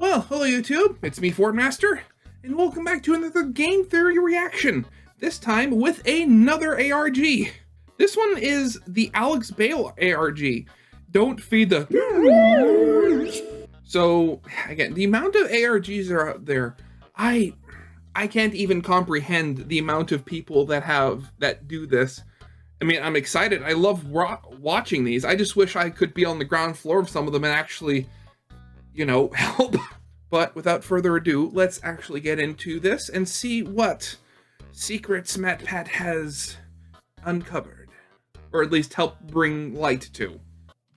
Well, hello YouTube, it's me Fordmaster, and welcome back to another game theory reaction, this time with another ARG. This one is the Bale ARG, Don't Feed the... So, again, the amount of ARGs that are out there, I can't even comprehend the amount of people that do this. I mean, I'm excited, I love watching these, I just wish I could be on the ground floor of some of them and actually, you know, help. But without further ado, let's actually get into this and see what secrets MatPat has uncovered, or at least helped bring light to.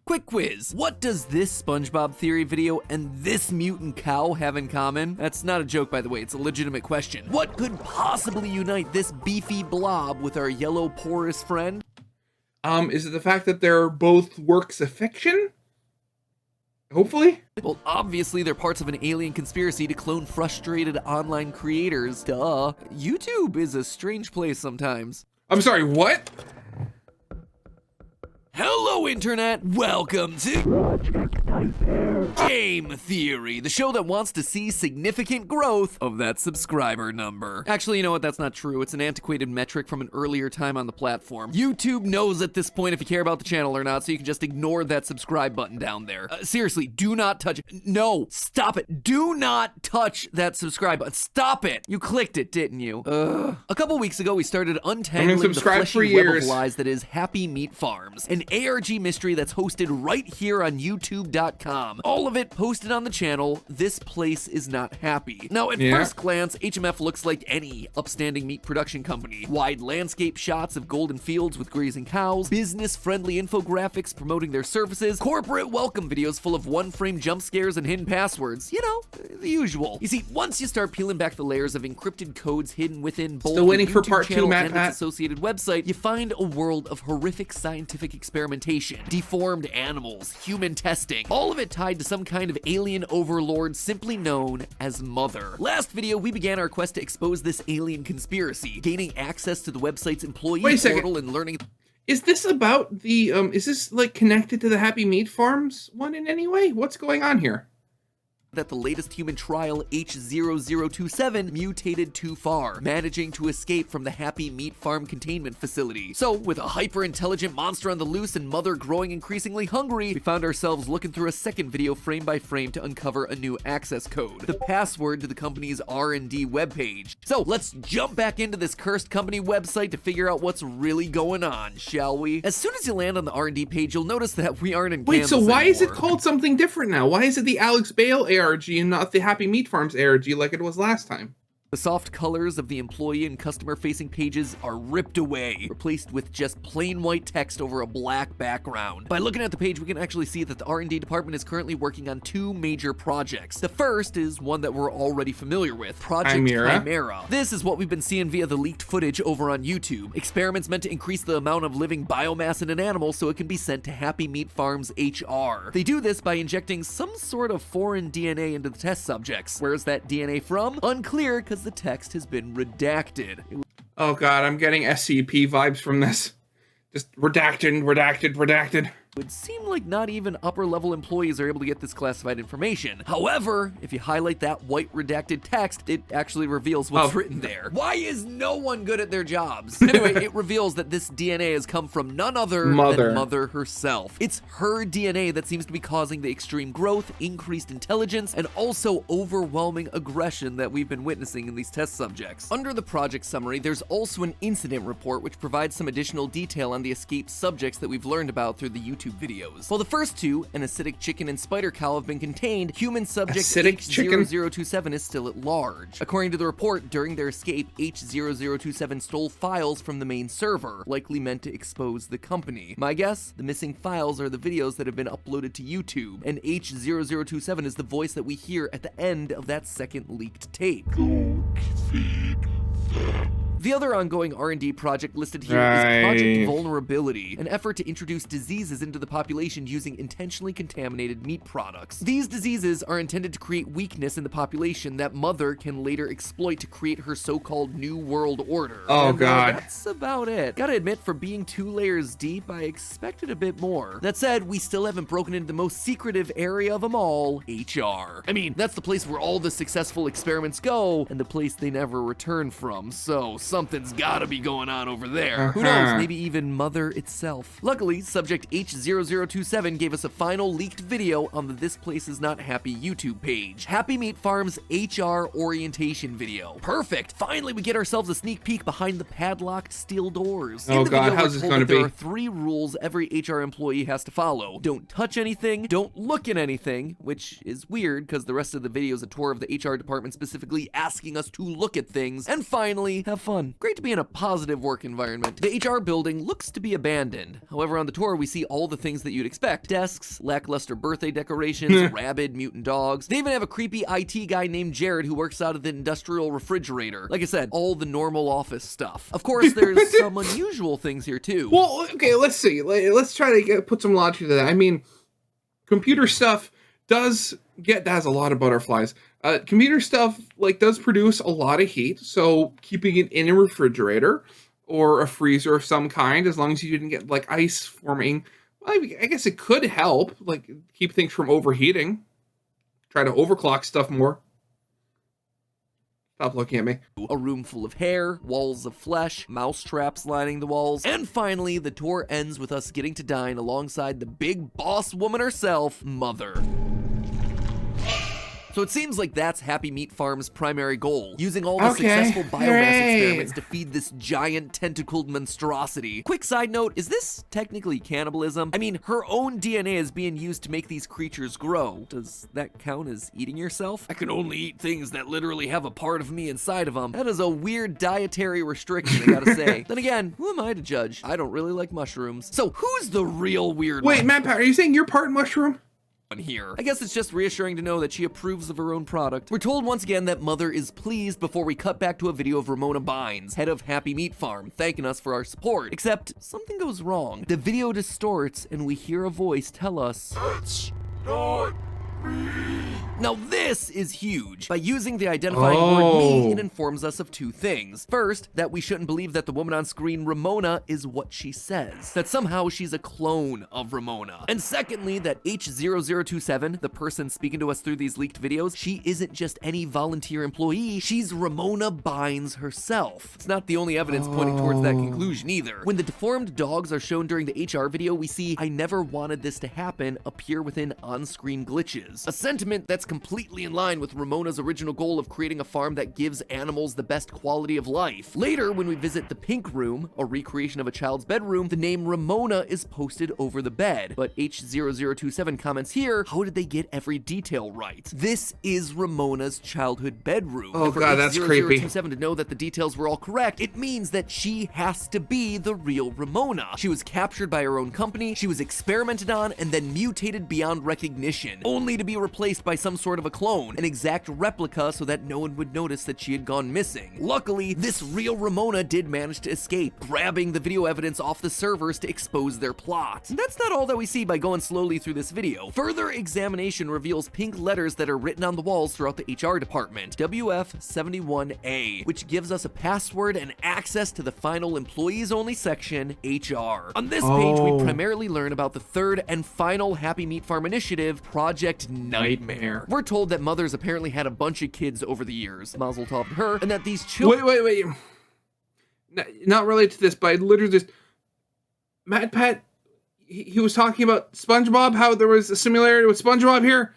Quick quiz, what does this SpongeBob theory video and this mutant cow have in common? That's not a joke, by the way, it's a legitimate question. What could possibly unite this beefy blob with our yellow porous friend? Is it the fact that they're both works of fiction? Hopefully? Well, obviously they're parts of an alien conspiracy to clone frustrated online creators, duh. YouTube is a strange place sometimes. I'm sorry, what? Hello Internet, welcome to Game Theory, the show that wants to see significant growth of that subscriber number. Actually, you know what, that's not true. It's an antiquated metric from an earlier time on the platform. YouTube knows at this point if you care about the channel or not, so you can just ignore that subscribe button down there. Seriously, do not touch it. No, stop it. Do not touch that subscribe button. Stop it. You clicked it, didn't you? A couple weeks ago, we started untangling the fleshy web of lies that is Happy Meat Farms, an ARG mystery that's hosted right here on YouTube.com. All of it posted on the channel. This place is not happy. Now, at first glance, HMF looks like any upstanding meat production company. Wide landscape shots of golden fields with grazing cows, business-friendly infographics promoting their services, corporate welcome videos full of one-frame jump scares and hidden passwords. You know, the usual. You see, once you start peeling back the layers of encrypted codes hidden within both Still waiting the for YouTube part 2, channel Matt and its associated website, you find a world of horrific scientific experimentation, deformed animals, human testing, all of it tied to some kind of alien overlord simply known as Mother. Last video, we began our quest to expose this alien conspiracy, gaining access to the website's employee portal and learning... Is this about the, is this like connected to the Happy Meat Farms one in any way? What's going on here? That the latest human trial, H0027, mutated too far, managing to escape from the Happy Meat Farm containment facility. So, with a hyper-intelligent monster on the loose and Mother growing increasingly hungry, we found ourselves looking through a second video frame by frame to uncover a new access code, the password to the company's R&D webpage. So, let's jump back into this cursed company website to figure out what's really going on, shall we? As soon as you land on the R&D page, you'll notice that we aren't in Kansas Wait, so why is it anymore. called something different now? Why is it the Bale ARG and not the Happy Meat Farms ARG like it was last time? The soft colors of the employee and customer-facing pages are ripped away, replaced with just plain white text over a black background. By looking at the page, we can actually see that the R&D department is currently working on two major projects. The first is one that we're already familiar with, Project Chimera. This is what we've been seeing via the leaked footage over on YouTube. Experiments meant to increase the amount of living biomass in an animal so it can be sent to Happy Meat Farms HR. They do this by injecting some sort of foreign DNA into the test subjects. Where's that DNA from? Unclear, because the text has been redacted. Oh god, I'm getting SCP vibes from this. Just redacted. It would seem like not even upper-level employees are able to get this classified information. However, if you highlight that white redacted text, it actually reveals what's written there. Why is no one good at their jobs? Anyway, it reveals that this DNA has come from none other than Mother herself. It's her DNA that seems to be causing the extreme growth, increased intelligence, and also overwhelming aggression that we've been witnessing in these test subjects. Under the project summary, there's also an incident report which provides some additional detail on the escaped subjects that we've learned about through the YouTube videos. While the first two, an acidic chicken and spider cow, have been contained, human subject H0027 is still at large. According to the report, during their escape, H0027 stole files from the main server, likely meant to expose the company. My guess? The missing files are the videos that have been uploaded to YouTube, and H0027 is the voice that we hear at the end of that second leaked tape. The other ongoing R&D project listed here is Project Vulnerability, an effort to introduce diseases into the population using intentionally contaminated meat products. These diseases are intended to create weakness in the population that Mother can later exploit to create her so-called New World Order. Oh, God. That's about it. Gotta admit, for being 2 layers deep, I expected a bit more. That said, we still haven't broken into the most secretive area of them all, HR. I mean, that's the place where all the successful experiments go, and the place they never return from, so something's gotta be going on over there. Who knows, maybe even Mother itself. Luckily, subject H0027 gave us a final leaked video on the This Place Is Not Happy YouTube page. Happy Meat Farms HR orientation video. Perfect! Finally, we get ourselves a sneak peek behind the padlocked steel doors. Oh God, how's this gonna be? There are 3 rules every HR employee has to follow. Don't touch anything, don't look at anything, which is weird because the rest of the video is a tour of the HR department specifically asking us to look at things. And finally, have fun. Great to be in a positive work environment. The HR building looks to be abandoned. However, on the tour, we see all the things that you'd expect. Desks, lackluster birthday decorations, rabid mutant dogs. They even have a creepy IT guy named Jared who works out of the industrial refrigerator. Like I said, all the normal office stuff. Of course, there's some unusual things here too. Well, okay, let's see. Let's try to put some logic to that. I mean, computer stuff that has a lot of butterflies. Computer stuff does produce a lot of heat, so keeping it in a refrigerator or a freezer of some kind, as long as you didn't get ice forming, well, I guess it could help, keep things from overheating. Try to overclock stuff more. Stop looking at me. A room full of hair, walls of flesh, mouse traps lining the walls, and finally, the tour ends with us getting to dine alongside the big boss woman herself, Mother. So it seems like that's Happy Meat Farm's primary goal, using all the successful biomass experiments to feed this giant tentacled monstrosity. Quick side note, is this technically cannibalism? I mean, her own DNA is being used to make these creatures grow. Does that count as eating yourself? I can only eat things that literally have a part of me inside of them. That is a weird dietary restriction, I gotta say. Then again, who am I to judge? I don't really like mushrooms. So who's the real weird one? Wait, Matt, are you saying you're part mushroom? Here. I guess it's just reassuring to know that she approves of her own product. We're told once again that Mother is pleased before we cut back to a video of Ramona Bynes, head of Happy Meat Farm, thanking us for our support. Except something goes wrong. The video distorts and we hear a voice tell us, "It's not me." Now this is huge. By using the identifying word me, it informs us of 2 things. First, that we shouldn't believe that the woman on screen, Ramona, is what she says. That somehow she's a clone of Ramona. And secondly, that H0027, the person speaking to us through these leaked videos, she isn't just any volunteer employee, she's Ramona Bynes herself. It's not the only evidence pointing towards that conclusion either. When the deformed dogs are shown during the HR video, we see "I never wanted this to happen" appear within on-screen glitches. A sentiment that's completely in line with Ramona's original goal of creating a farm that gives animals the best quality of life. Later, when we visit the Pink Room, a recreation of a child's bedroom, the name Ramona is posted over the bed. But H0027 comments here, how did they get every detail right? This is Ramona's childhood bedroom. Oh God, that's creepy. H0027 to know that the details were all correct, it means that she has to be the real Ramona. She was captured by her own company, she was experimented on, and then mutated beyond recognition, only to be replaced by some sort of a clone, an exact replica so that no one would notice that she had gone missing. Luckily, this real Ramona did manage to escape, grabbing the video evidence off the servers to expose their plot. And that's not all that we see by going slowly through this video. Further examination reveals pink letters that are written on the walls throughout the HR department, WF71A, which gives us a password and access to the final employees only section, HR. On this page, we primarily learn about the 3rd and final Happy Meat Farm initiative, Project Nightmare. We're told that Mother's apparently had a bunch of kids over the years, mazel tov to her, and that these children— Wait. Not related to this, but I literally just... Matt Pat, he was talking about SpongeBob, how there was a similarity with SpongeBob here.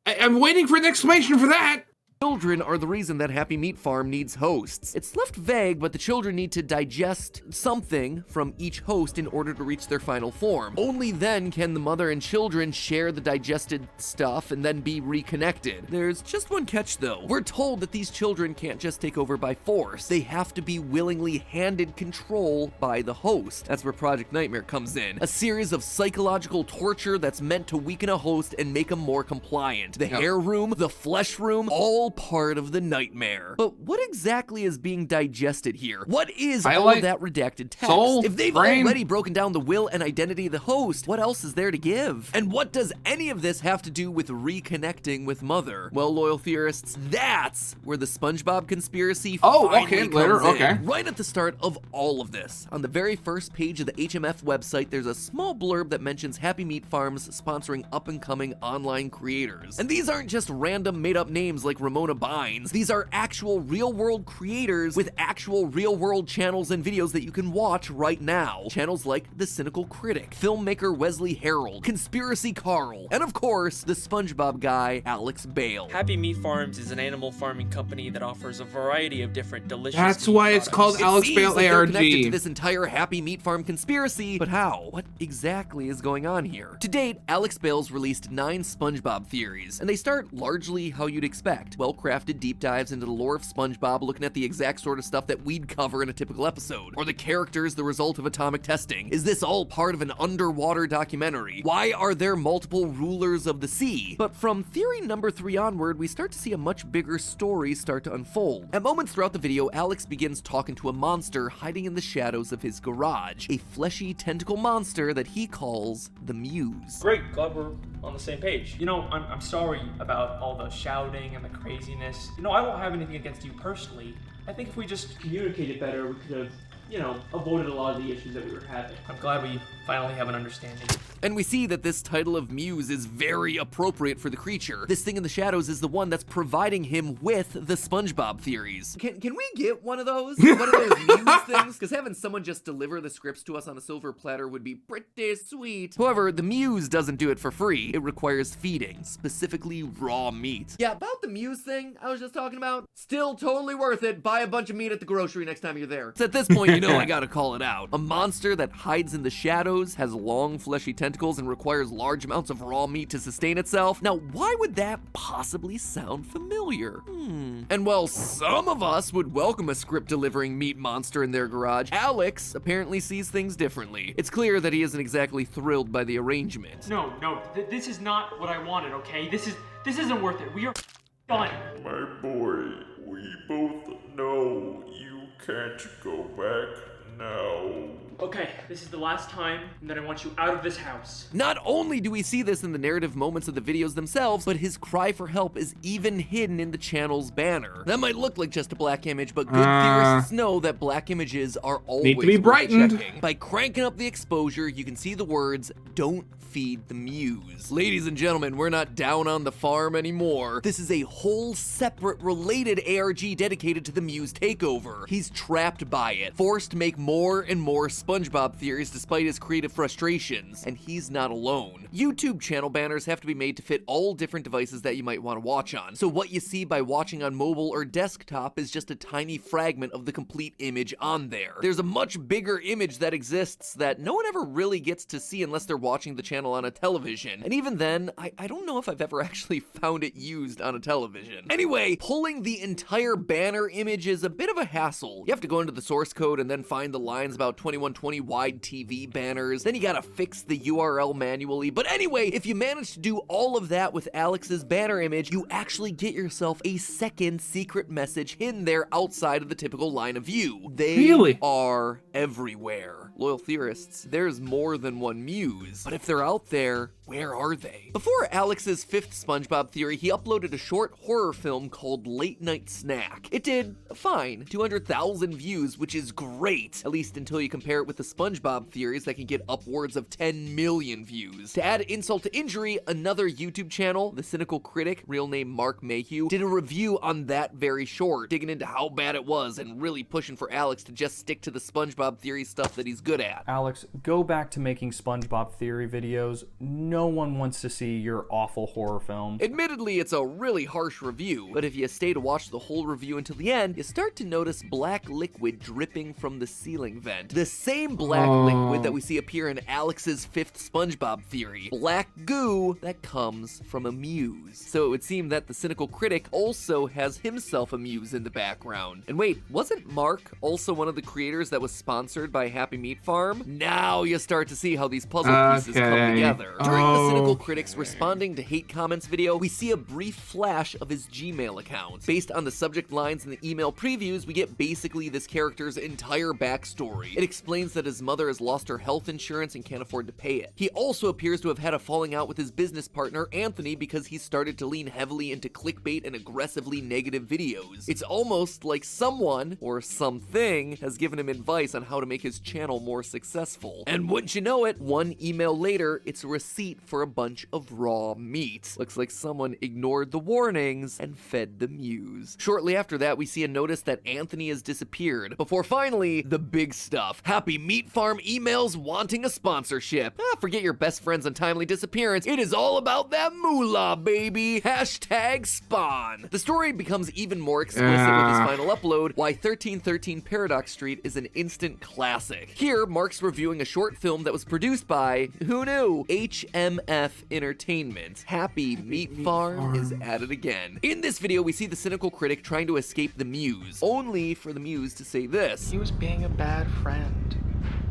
I'm waiting for an explanation for that. Children are the reason that Happy Meat Farm needs hosts. It's left vague, but the children need to digest something from each host in order to reach their final form. Only then can the mother and children share the digested stuff and then be reconnected. There's just one catch though. We're told that these children can't just take over by force. They have to be willingly handed control by the host. That's where Project Nightmare comes in. A series of psychological torture that's meant to weaken a host and make them more compliant. The hair room, the flesh room, all part of the nightmare. But what exactly is being digested here? What is all Highlight, of that redacted text? soul, If they've brain. already broken down the will and identity of the host, what else is there to give? And what does any of this have to do with reconnecting with Mother? Well, loyal theorists, that's where the SpongeBob conspiracy finally comes in. Right at the start of all of this, on the very first page of the HMF website, there's a small blurb that mentions Happy Meat Farms sponsoring up-and-coming online creators. And these aren't just random made-up names like Ramona Bynes. These are actual real-world creators with actual real-world channels and videos that you can watch right now. Channels like The Cynical Critic, filmmaker Wesley Harold, Conspiracy Carl, and of course, the SpongeBob guy, Alex Bale. Happy Meat Farms is an animal farming company that offers a variety of different delicious That's meat why it's products. called Alex It Bale seems like they're connected to ARG. this entire Happy Meat Farm conspiracy, but how? What exactly is going on here? To date, Alex Bale's released 9 SpongeBob theories, and they start largely how you'd expect. Well-crafted deep dives into the lore of SpongeBob, looking at the exact sort of stuff that we'd cover in a typical episode. Or the characters the result of atomic testing. Is this all part of an underwater documentary? Why are there multiple rulers of the sea? But from theory number 3 onward, we start to see a much bigger story start to unfold. At moments throughout the video, Alex begins talking to a monster hiding in the shadows of his garage. A fleshy tentacle monster that he calls the Muse. Great, glad we're on the same page. You know, I'm sorry about all the shouting and the craziness. You know, I don't have anything against you personally. I think if we just communicated better, we could have, you know, avoided a lot of the issues that we were having. I'm glad we finally have an understanding. And we see that this title of Muse is very appropriate for the creature. This thing in the shadows is the one that's providing him with the SpongeBob theories. Can we get one of those? One of those Muse things? Because having someone just deliver the scripts to us on a silver platter would be pretty sweet. However, the Muse doesn't do it for free. It requires feeding, specifically raw meat. Yeah, about the Muse thing I was just talking about, still totally worth it. Buy a bunch of meat at the grocery next time you're there. So at this point, you know I gotta call it out. A monster that hides in the shadows, has long fleshy tentacles, and requires large amounts of raw meat to sustain itself. Now, why would that possibly sound familiar? And while some of us would welcome a script delivering meat monster in their garage, Alex apparently sees things differently. It's clear that he isn't exactly thrilled by the arrangement. No, this is not what I wanted, okay? This isn't worth it. We are done. My boy, we both know you can't go back now. Okay, this is the last time, and then I want you out of this house. Not only do we see this in the narrative moments of the videos themselves, but his cry for help is even hidden in the channel's banner. That might look like just a black image, but good theorists know that black images are always Need to be worth brightened. checking. By cranking up the exposure, you can see the words, "Don't feed the Muse." Ladies and gentlemen, we're not down on the farm anymore. This is a whole separate related ARG dedicated to the Muse takeover. He's trapped by it, forced to make more and more SpongeBob theories despite his creative frustrations, and he's not alone. YouTube channel banners have to be made to fit all different devices that you might want to watch on, so what you see by watching on mobile or desktop is just a tiny fragment of the complete image on there. There's a much bigger image that exists that no one ever really gets to see unless they're watching the channel on a television, and even then, I don't know if I've ever actually found it used on a television. Anyway, pulling the entire banner image is a bit of a hassle. You have to go into the source code and then find the lines about 2120 wide TV banners, then you gotta fix the URL manually. But anyway, if you manage to do all of that with Alex's banner image, you actually get yourself a second secret message hidden there outside of the typical line of view. They are everywhere. Loyal theorists, there's more than one Muse, but if they're out there, where are they? Before Alex's 5th SpongeBob theory, he uploaded a short horror film called Late Night Snack. It did fine, 200,000 views, which is great, at least until you compare it with the SpongeBob theories that can get upwards of 10 million views. To add insult to injury, another YouTube channel, The Cynical Critic, real name Mark Mayhew, did a review on that very short, digging into how bad it was and really pushing for Alex to just stick to the SpongeBob theory stuff that he's good at. Alex, go back to making SpongeBob theory videos. No one wants to see your awful horror film. Admittedly, it's a really harsh review, but if you stay to watch the whole review until the end, you start to notice black liquid dripping from the ceiling vent. The same black liquid that we see appear in Alex's 5th SpongeBob theory. Black goo that comes from a Muse. So it would seem that the Cynical Critic also has himself a Muse in the background. And wait, wasn't Mark also one of the creators that was sponsored by Happy Meat Meat Farm? Now you start to see how these puzzle pieces come Okay. together. During the cynical Okay. critics responding to hate comments video, we see a brief flash of his Gmail account. Based on the subject lines in the email previews, we get basically this character's entire backstory. It explains that his mother has lost her health insurance and can't afford to pay it. He also appears to have had a falling out with his business partner, Anthony, because he started to lean heavily into clickbait and aggressively negative videos. It's almost like someone, or something, has given him advice on how to make his channel more successful. And wouldn't you know it, one email later, it's a receipt for a bunch of raw meat. Looks like someone ignored the warnings and fed the muse. Shortly after that, we see a notice that Anthony has disappeared, before finally, the big stuff. Happy Meat Farm emails wanting a sponsorship. Forget your best friend's untimely disappearance. It is all about that moolah, baby. Hashtag spawn. The story becomes even more explicit with his final upload, Why 1313 Paradox Street is an instant classic. Here, Mark's reviewing a short film that was produced by, who knew, HMF Entertainment. Happy Meat Farm is at it again. In this video, we see the cynical critic trying to escape the muse, only for the muse to say this. He was being a bad friend.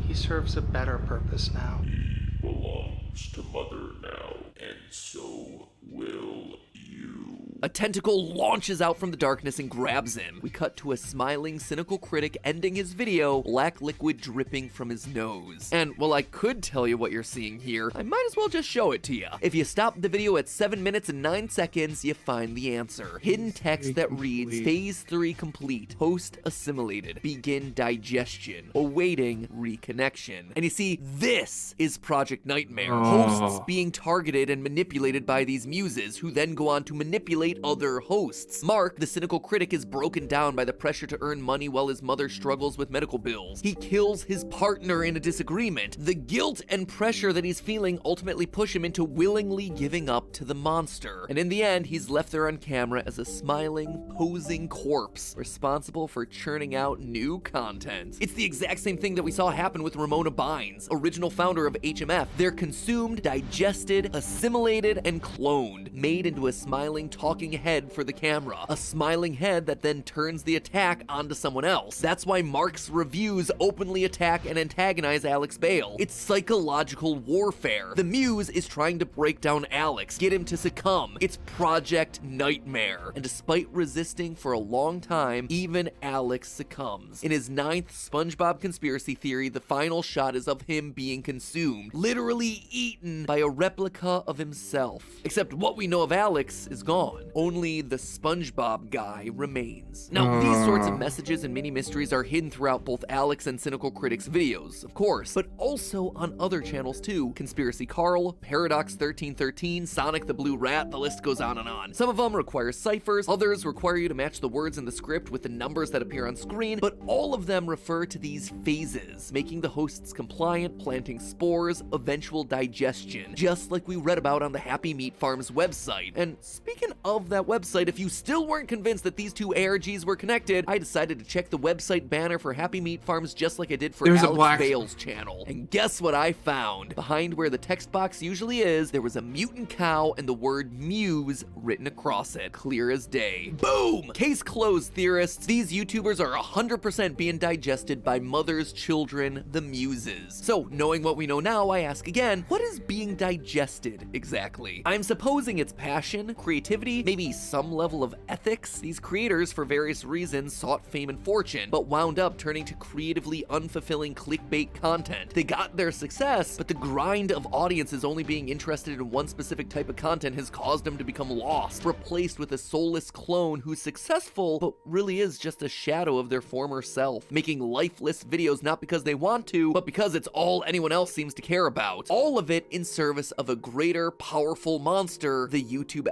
He serves a better purpose now. He belongs to Mother now, and so will you. A tentacle launches out from the darkness and grabs him. We cut to a smiling, cynical critic ending his video, black liquid dripping from his nose. And while I could tell you what you're seeing here, I might as well just show it to you. If you stop the video at 7 minutes and 9 seconds, you find the answer. Hidden text that reads, Phase 3 complete, host assimilated, begin digestion, awaiting reconnection. And you see, this is Project Nightmare. Hosts being targeted and manipulated by these muses, who then go on to manipulate other hosts. Mark, the cynical critic, is broken down by the pressure to earn money while his mother struggles with medical bills. He kills his partner in a disagreement. The guilt and pressure that he's feeling ultimately push him into willingly giving up to the monster. And in the end, he's left there on camera as a smiling, posing corpse, responsible for churning out new content. It's the exact same thing that we saw happen with Ramona Bynes, original founder of HMF. They're consumed, digested, assimilated, and cloned, made into a smiling, talking head for the camera. A smiling head that then turns the attack onto someone else. That's why Mark's reviews openly attack and antagonize Alex Bale. It's psychological warfare. The muse is trying to break down Alex, get him to succumb. It's Project Nightmare. And despite resisting for a long time, even Alex succumbs. In his 9th SpongeBob conspiracy theory, the final shot is of him being consumed, literally eaten by a replica of himself. Except what we know of Alex is gone. Only the SpongeBob guy remains. Now, these sorts of messages and mini mysteries are hidden throughout both Alex and Cynical Critics videos, of course, but also on other channels too. Conspiracy Carl, Paradox 1313, Sonic the Blue Rat, the list goes on and on. Some of them require ciphers, others require you to match the words in the script with the numbers that appear on screen, but all of them refer to these phases, making the hosts compliant, planting spores, eventual digestion, just like we read about on the Happy Meat Farms website. And speaking of that website, if you still weren't convinced that these two ARGs were connected, I decided to check the website banner for Happy Meat Farms just like I did for Alex Bale's channel. And guess what I found? Behind where the text box usually is, there was a mutant cow and the word muse written across it, clear as day. Boom! Case closed, theorists. These YouTubers are 100% being digested by mothers, children, the muses. So, knowing what we know now, I ask again, what is being digested exactly? I'm supposing it's passion, creativity, maybe some level of ethics. These creators, for various reasons, sought fame and fortune, but wound up turning to creatively unfulfilling clickbait content. They got their success, but the grind of audiences only being interested in one specific type of content has caused them to become lost, replaced with a soulless clone who's successful, but really is just a shadow of their former self, making lifeless videos not because they want to, but because it's all anyone else seems to care about. All of it in service of a greater, powerful monster, the YouTube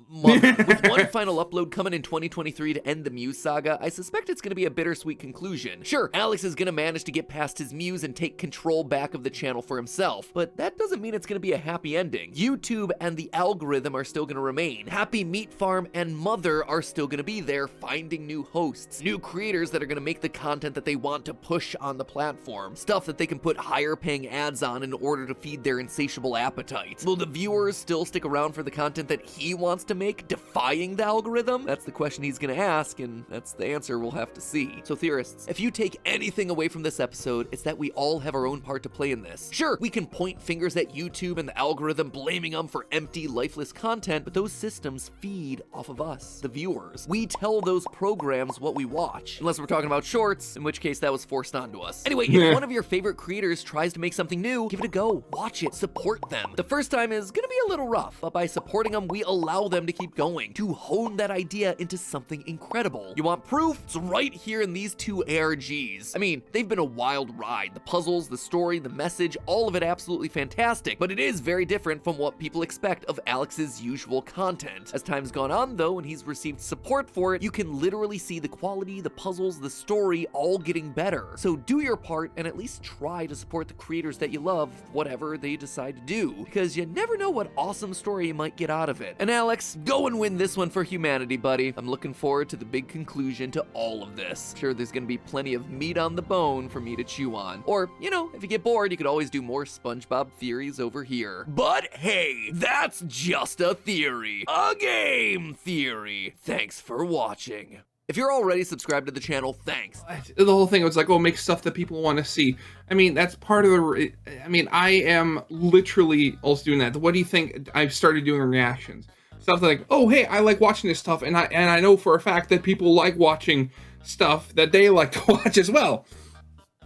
mother. With one final upload coming in 2023 to end the Muse saga, I suspect it's gonna be a bittersweet conclusion. Sure, Alex is gonna manage to get past his muse and take control back of the channel for himself, but that doesn't mean it's gonna be a happy ending. YouTube and the algorithm are still gonna remain. Happy Meat Farm and Mother are still gonna be there, finding new hosts, new creators that are gonna make the content that they want to push on the platform, stuff that they can put higher paying ads on in order to feed their insatiable appetite. Will the viewers still stick around for the content that he wants to make? make, defying the algorithm? That's the question he's gonna ask, and that's the answer we'll have to see. So theorists, if you take anything away from this episode, it's that we all have our own part to play in this. Sure, we can point fingers at YouTube and the algorithm, blaming them for empty, lifeless content, but those systems feed off of us, the viewers. We tell those programs what we watch. Unless we're talking about shorts, in which case that was forced onto us. Anyway, if one of your favorite creators tries to make something new, give it a go. Watch it. Support them. The first time is gonna be a little rough, but by supporting them, we allow them to keep going, to hone that idea into something incredible. You want proof? It's right here in these two ARGs. I mean, they've been a wild ride. The puzzles, the story, the message, all of it absolutely fantastic, but it is very different from what people expect of Alex's usual content. As time's gone on though, and he's received support for it, you can literally see the quality, the puzzles, the story all getting better. So do your part and at least try to support the creators that you love, whatever they decide to do, because you never know what awesome story you might get out of it. And Alex, go and win this one for humanity, buddy. I'm looking forward to the big conclusion to all of this. Sure, there's gonna be plenty of meat on the bone for me to chew on. Or, you know, if you get bored, you could always do more SpongeBob theories over here. But hey, that's just a theory. A game theory. Thanks for watching. If you're already subscribed to the channel, thanks. The whole thing was like, oh, make stuff that people want to see. I mean, that's part of the, I mean, I am literally also doing that. What do you think? I've started doing reactions. Stuff like, oh, hey, I like watching this stuff. And I know for a fact that people like watching stuff that they like to watch as well.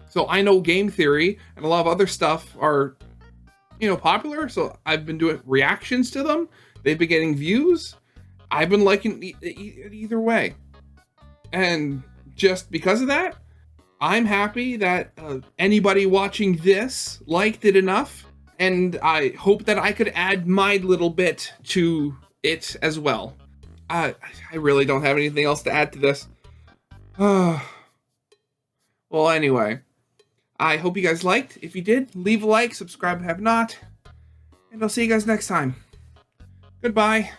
So I know game theory and a lot of other stuff are, you know, popular. So I've been doing reactions to them. They've been getting views. I've been liking either way. And just because of that, I'm happy that anybody watching this liked it enough. And I hope that I could add my little bit to it as well. I really don't have anything else to add to this. Well, anyway, I hope you guys liked. If you did, leave a like, subscribe if you have not. And I'll see you guys next time. Goodbye.